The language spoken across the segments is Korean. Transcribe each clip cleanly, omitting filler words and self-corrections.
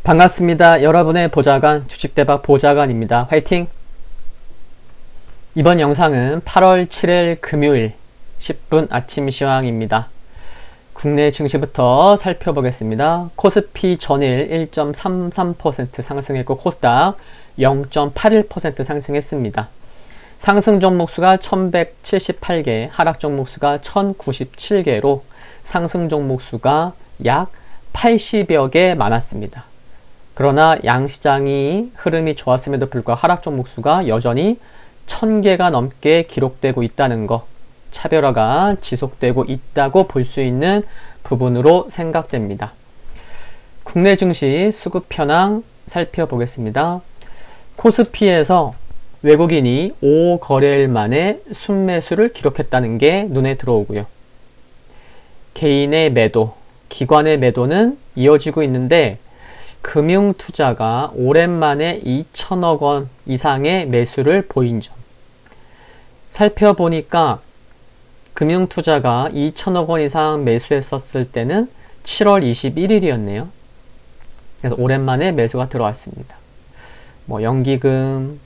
반갑습니다. 여러분의 보좌관 주식대박 보좌관입니다. 화이팅! 이번 영상은 8월 7일 금요일 10분 아침 시황입니다. 국내 증시부터 살펴보겠습니다. 코스피 전일 1.33% 상승했고 코스닥 0.81% 상승했습니다. 상승 종목수가 1178개, 하락 종목수가 1097개로 상승 종목수가 약 80여 개 많았습니다. 그러나 양시장이 흐름이 좋았음에도 불구하고 하락 종목수가 여전히 1000개가 넘게 기록되고 있다는 것, 차별화가 지속되고 있다고 볼 수 있는 부분으로 생각됩니다. 국내 증시 수급 현황 살펴보겠습니다. 코스피에서 외국인이 5거래일 만에 순매수를 기록했다는 게 눈에 들어오고요. 개인의 매도, 기관의 매도는 이어지고 있는데 금융투자가 오랜만에 2천억 원 이상의 매수를 보인 점. 살펴보니까 금융투자가 2천억 원 이상 매수했었을 때는 7월 21일이었네요. 그래서 오랜만에 매수가 들어왔습니다. 연기금,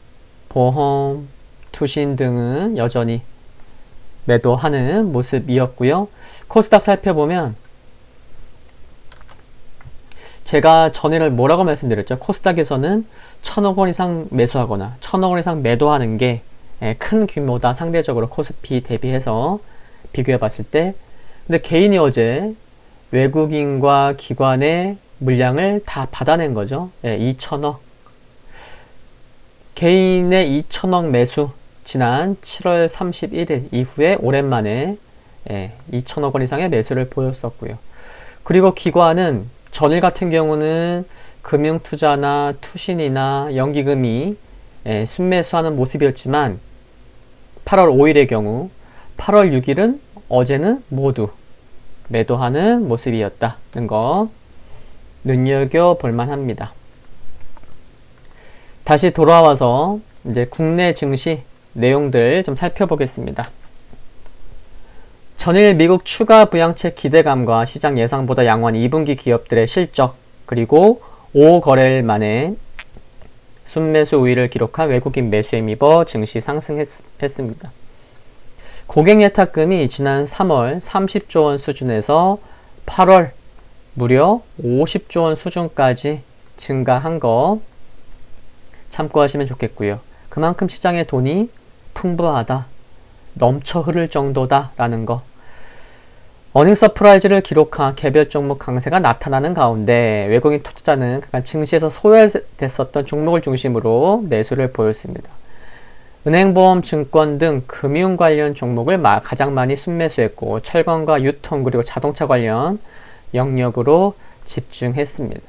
보험, 투신 등은 여전히 매도하는 모습이었고요. 코스닥 살펴보면 제가 전일을 뭐라고 말씀드렸죠? 코스닥에서는 1000억 원 이상 매수하거나 1000억 원 이상 매도하는 게 큰 규모다. 상대적으로 코스피 대비해서 비교해 봤을 때. 근데 개인이 어제 외국인과 기관의 물량을 다 받아낸 거죠. 2천억. 개인의 2천억 매수 지난 7월 31일 이후에 오랜만에 2천억 원 이상의 매수를 보였었고요. 그리고 기관은 전일 같은 경우는 금융투자나 투신이나 연기금이 순매수하는 모습이었지만 8월 5일의 경우 8월 6일은 어제는 모두 매도하는 모습이었다는 거 눈여겨볼 만합니다. 다시 돌아와서 이제 국내 증시 내용들 좀 살펴보겠습니다. 전일 미국 추가 부양책 기대감과 시장 예상보다 양호한 2분기 기업들의 실적, 그리고 5거래일 만에 순매수 우위를 기록한 외국인 매수에 힘입어 증시 상승했습니다. 고객예탁금이 지난 3월 30조 원 수준에서 8월 무려 50조 원 수준까지 증가한 거 참고하시면 좋겠고요. 그만큼 시장의 돈이 풍부하다, 넘쳐 흐를 정도다 라는 거. 어닝 서프라이즈를 기록한 개별 종목 강세가 나타나는 가운데 외국인 투자자는 그간 증시에서 소외됐었던 종목을 중심으로 매수를 보였습니다. 은행, 보험, 증권 등 금융 관련 종목을 가장 많이 순매수했고 철강과 유통 그리고 자동차 관련 영역으로 집중했습니다.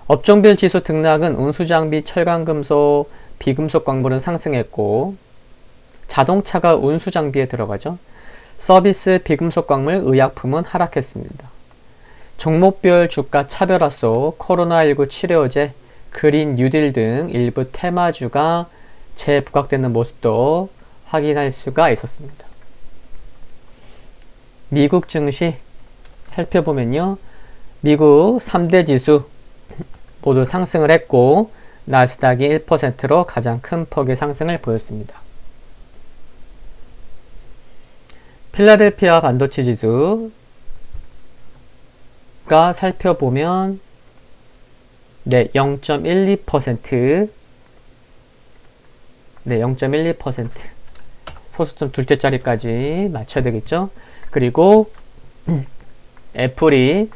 업종별 지수 등락은 운수장비, 철강금속, 비금속 광물은 상승했고 자동차가 운수장비에 들어가죠. 서비스, 비금속 광물, 의약품은 하락했습니다. 종목별 주가 차별화 속 코로나19 치료제, 그린 뉴딜 등 일부 테마주가 재부각되는 모습도 확인할 수가 있었습니다. 미국 증시 살펴보면요. 미국 3대 지수 모두 상승을 했고 나스닥이 1%로 가장 큰 폭의 상승을 보였습니다. 필라델피아 반도체 지수가 살펴보면 0.12% 0.12% 소수점 둘째 자리까지 맞춰야 되겠죠. 그리고 애플이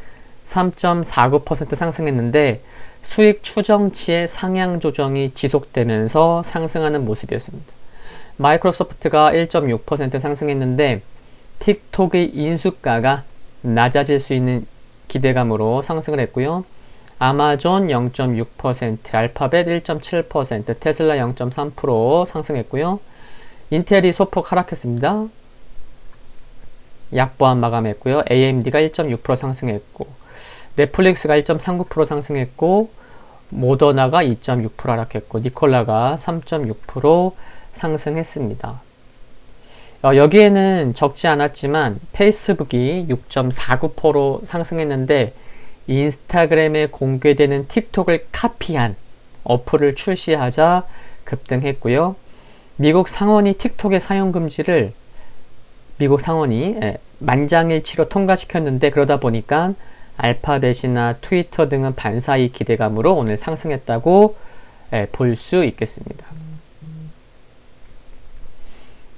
3.49% 상승했는데 수익 추정치의 상향 조정이 지속되면서 상승하는 모습이었습니다. 마이크로소프트가 1.6% 상승했는데 틱톡의 인수가가 낮아질 수 있는 기대감으로 상승을 했고요. 아마존 0.6%, 알파벳 1.7%, 테슬라 0.3% 상승했고요. 인텔이 소폭 하락했습니다. 약보합 마감했고요. AMD가 1.6% 상승했고 넷플릭스가 1.39% 상승했고 모더나가 2.6% 하락했고 니콜라가 3.6% 상승했습니다. 여기에는 적지 않았지만 페이스북이 6.49% 상승했는데 인스타그램에 공개되는 틱톡을 카피한 어플을 출시하자 급등했고요. 미국 상원이 틱톡의 사용 금지를 미국 상원이 만장일치로 통과시켰는데 그러다 보니까 알파벳이나 트위터 등은 반사이 기대감으로 오늘 상승했다고 볼 수 있겠습니다.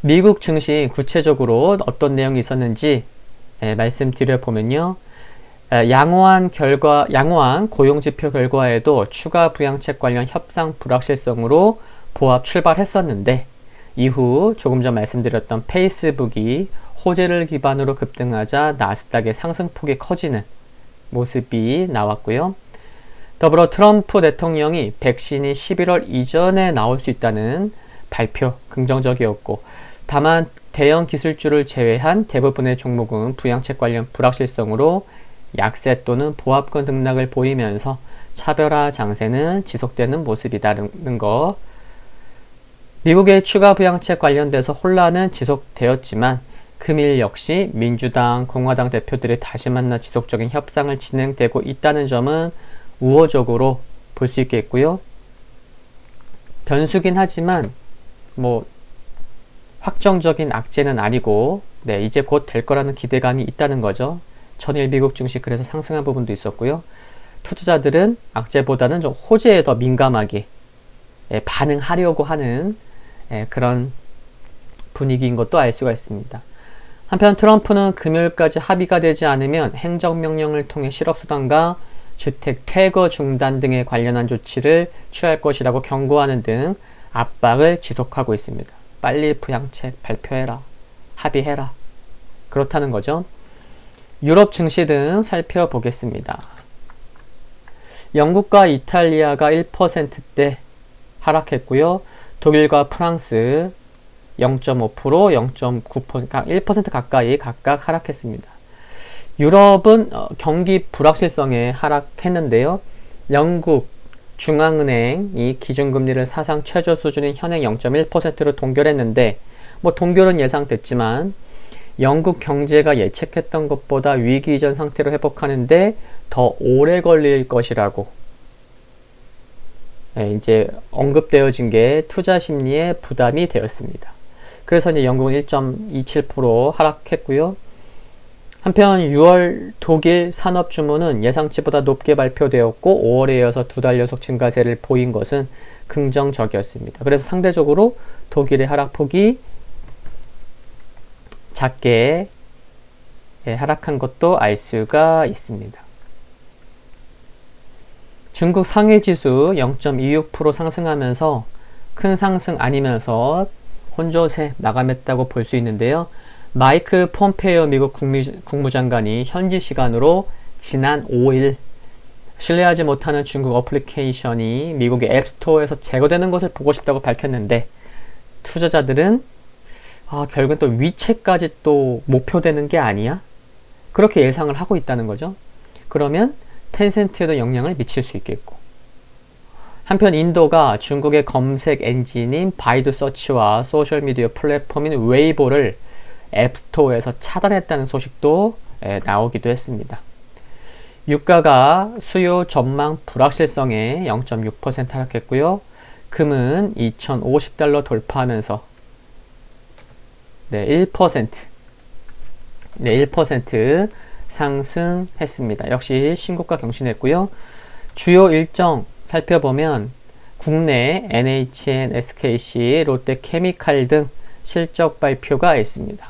미국 증시 구체적으로 어떤 내용이 있었는지 말씀드려 보면요. 양호한 고용지표 결과에도 추가 부양책 관련 협상 불확실성으로 보합 출발했었는데 이후 조금 전 말씀드렸던 페이스북이 호재를 기반으로 급등하자 나스닥의 상승폭이 커지는 모습이 나왔고요. 더불어 트럼프 대통령이 백신이 11월 이전에 나올 수 있다는 발표 긍정적이었고 다만 대형 기술주를 제외한 대부분의 종목은 부양책 관련 불확실성으로 약세 또는 보합권 등락을 보이면서 차별화 장세는 지속되는 모습이라는 거. 미국의 추가 부양책 관련돼서 혼란은 지속되었지만 금일 역시 민주당, 공화당 대표들이 다시 만나 지속적인 협상을 진행되고 있다는 점은 우호적으로 볼 수 있겠고요. 변수긴 하지만 확정적인 악재는 아니고 이제 곧 될 거라는 기대감이 있다는 거죠. 전일 미국 증시 그래서 상승한 부분도 있었고요. 투자자들은 악재보다는 좀 호재에 더 민감하게 반응하려고 하는 그런 분위기인 것도 알 수가 있습니다. 한편 트럼프는 금요일까지 합의가 되지 않으면 행정명령을 통해 실업수당과 주택 퇴거 중단 등에 관련한 조치를 취할 것이라고 경고하는 등 압박을 지속하고 있습니다. 빨리 부양책 발표해라. 합의해라. 그렇다는 거죠. 유럽 증시 등 살펴보겠습니다. 영국과 이탈리아가 1%대 하락했고요. 독일과 프랑스 0.5%, 0.9%, 1% 가까이 각각 하락했습니다. 유럽은 경기 불확실성에 하락했는데요. 영국 중앙은행이 기준금리를 사상 최저 수준인 현행 0.1%로 동결했는데 동결은 예상됐지만 영국 경제가 예측했던 것보다 위기 이전 상태로 회복하는데 더 오래 걸릴 것이라고 이제 언급되어진 게 투자 심리에 부담이 되었습니다. 그래서 이제 영국은 1.27% 하락했고요. 한편 6월 독일 산업 주문은 예상치보다 높게 발표되었고 5월에 이어서 2달 연속 증가세를 보인 것은 긍정적이었습니다. 그래서 상대적으로 독일의 하락폭이 작게 하락한 것도 알 수가 있습니다. 중국 상해지수 0.26% 상승하면서 큰 상승 아니면서 혼조세 마감했다고 볼 수 있는데요. 마이크 폼페이오 미국 국무장관이 현지 시간으로 지난 5일 신뢰하지 못하는 중국 어플리케이션이 미국의 앱스토어에서 제거되는 것을 보고 싶다고 밝혔는데 투자자들은 결국은 또 위챗까지 또 목표되는 게 아니야? 그렇게 예상을 하고 있다는 거죠. 그러면 텐센트에도 영향을 미칠 수 있겠고 한편 인도가 중국의 검색 엔진인 바이두 서치와 소셜미디어 플랫폼인 웨이보를 앱스토어에서 차단했다는 소식도 나오기도 했습니다. 유가가 수요 전망 불확실성에 0.6% 하락했고요. 금은 2,050달러 돌파하면서 1% 상승했습니다. 역시 신고가 경신했고요. 주요 일정 살펴보면 국내 NHN, SKC, 롯데케미칼 등 실적 발표가 있습니다.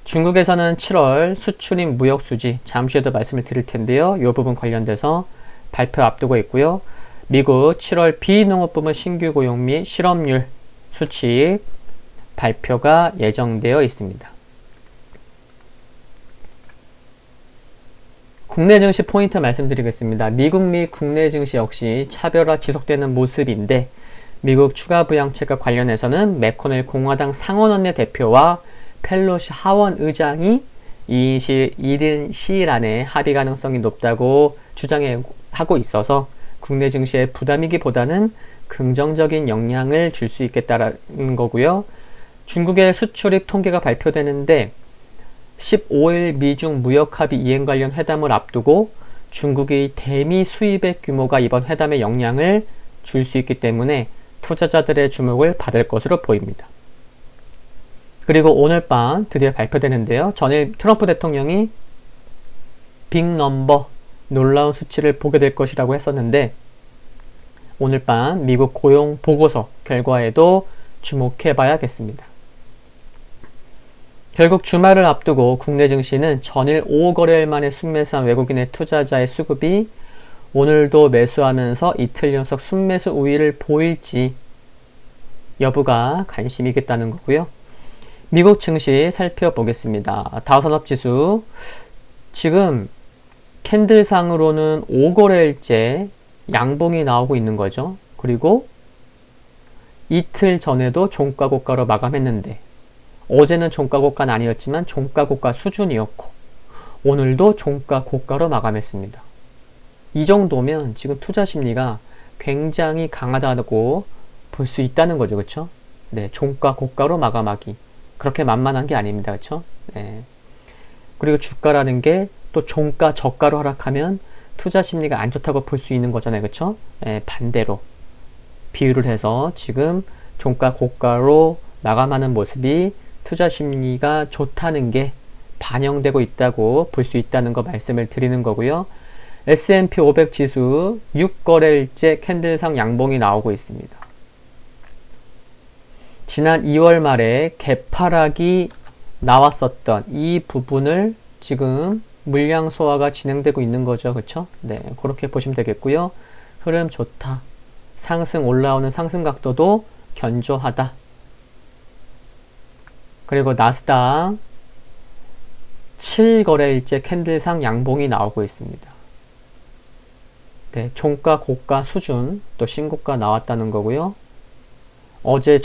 중국에서는 7월 수출입 무역 수지 잠시 후에도 말씀을 드릴 텐데요. 이 부분 관련돼서 발표 앞두고 있고요. 미국 7월 비농업 부문 신규 고용 및 실업률 수치 발표가 예정되어 있습니다. 국내 증시 포인트 말씀드리겠습니다. 미국 및 국내 증시 역시 차별화 지속되는 모습인데 미국 추가 부양책과 관련해서는 맥코넬 공화당 상원원내 대표와 펠로시 하원 의장이 이른 시일 안에 합의 가능성이 높다고 주장하고 있어서 국내 증시에 부담이기보다는 긍정적인 영향을 줄 수 있겠다는 거고요. 중국의 수출입 통계가 발표되는데 15일 미중 무역 합의 이행 관련 회담을 앞두고 중국의 대미 수입의 규모가 이번 회담에 영향을 줄 수 있기 때문에 투자자들의 주목을 받을 것으로 보입니다. 그리고 오늘 밤 드디어 발표되는데요. 전일 트럼프 대통령이 빅넘버, 놀라운 수치를 보게 될 것이라고 했었는데 오늘 밤 미국 고용 보고서 결과에도 주목해 봐야겠습니다. 결국 주말을 앞두고 국내 증시는 전일 5거래일 만에 순매수한 외국인의 투자자의 수급이 오늘도 매수하면서 이틀 연속 순매수 우위를 보일지 여부가 관심이겠다는 거고요. 미국 증시 살펴보겠습니다. 다우산업지수 지금 캔들상으로는 5거래일째 양봉이 나오고 있는 거죠. 그리고 이틀 전에도 종가 고가로 마감했는데 어제는 종가 고가는 아니었지만 종가 고가 수준이었고 오늘도 종가 고가로 마감했습니다. 이 정도면 지금 투자 심리가 굉장히 강하다고 볼 수 있다는 거죠. 그렇죠? 네, 종가 고가로 마감하기. 그렇게 만만한 게 아닙니다. 그렇죠? 네. 그리고 주가라는 게 또 종가 저가로 하락하면 투자 심리가 안 좋다고 볼 수 있는 거잖아요. 그렇죠? 네, 반대로 비율을 해서 지금 종가 고가로 마감하는 모습이 투자 심리가 좋다는 게 반영되고 있다고 볼 수 있다는 거 말씀을 드리는 거고요. S&P 500 지수 6거래일째 캔들상 양봉이 나오고 있습니다. 지난 2월 말에 개파락이 나왔었던 이 부분을 지금 물량 소화가 진행되고 있는 거죠. 그렇죠? 네, 그렇게 보시면 되겠고요. 흐름 좋다. 상승 올라오는 상승 각도도 견조하다. 그리고 나스닥 7거래일째 캔들상 양봉이 나오고 있습니다. 네, 종가 고가 수준 또 신고가 나왔다는 거고요. 어제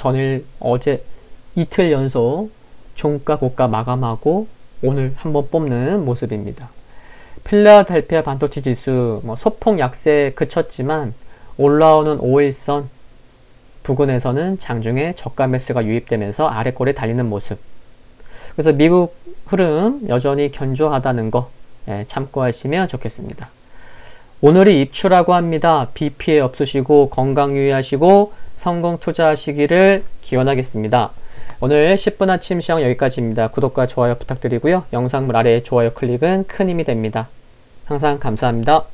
이틀 연속 종가 고가 마감하고 오늘 한번 뽑는 모습입니다. 필라델피아 반도체 지수 소폭 약세에 그쳤지만 올라오는 5일선 부근에서는 장중에 저가 매수가 유입되면서 아래골에 달리는 모습. 그래서 미국 흐름 여전히 견조하다는 거 참고하시면 좋겠습니다. 오늘이 입추라고 합니다. 비 피해 없으시고 건강 유의하시고 성공 투자하시기를 기원하겠습니다. 오늘 10분 아침 시황 여기까지입니다. 구독과 좋아요 부탁드리고요. 영상물 아래 좋아요 클릭은 큰 힘이 됩니다. 항상 감사합니다.